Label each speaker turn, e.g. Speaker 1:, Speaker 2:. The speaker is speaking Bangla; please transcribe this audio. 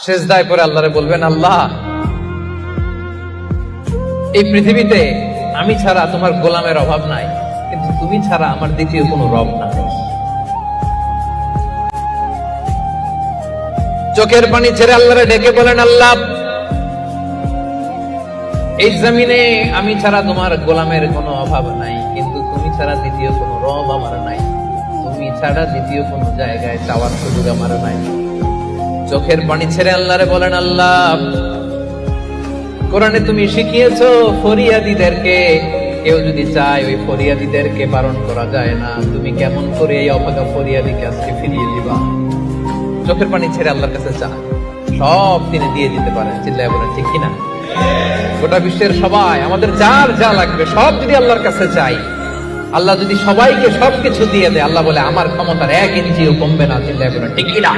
Speaker 1: সিজদায় পড়ে আল্লাহরে বলবেন, আল্লাহ এই পৃথিবীতে আমি ছাড়া তোমার গোলামের অভাব নাই, কিন্তু তুমি ছাড়া আমার দ্বিতীয় কোনো রব নাই। চোখের পানি ছেড়ে আল্লাহরে ডেকে বলেন, আল্লাহ এই জমিনে আমি ছাড়া তোমার গোলামের কোনো অভাব নাই, কিন্তু তুমি ছাড়া দ্বিতীয় কোনো রব আমার নাই, তুমি ছাড়া দ্বিতীয় কোনো জায়গায় চাওয়ার সুযোগ আমার নাই। চোখের পানি ছেড়ে আল্লাহরে বলেন, আল্লাহ কোরআনে তুমি শিখিয়েছো ফরিয়াদীদেরকে কেউ যদি চায় ওই ফরিয়াদীদেরকে বারণ করা যায় না, তুমি কেমন করে এই অভাগা ফরিয়াদীকে আজকে ফিরিয়ে দিবা? চোখের পানি ছেড়ে আল্লাহর কাছে চায়, সব তিনি দিয়ে দিতে পারেন। চিল্লায় বলেন ঠিক কিনা? গোটা বিশ্বের সবাই আমাদের যার যা লাগবে সব যদি আল্লাহর কাছে চাই, আল্লাহ যদি সবাইকে সবকিছু দিয়ে দেয়, আল্লাহ বলে আমার ক্ষমতার 1 ইঞ্চিও কমবে না। চিল্লায় বলেন ঠিক কিনা?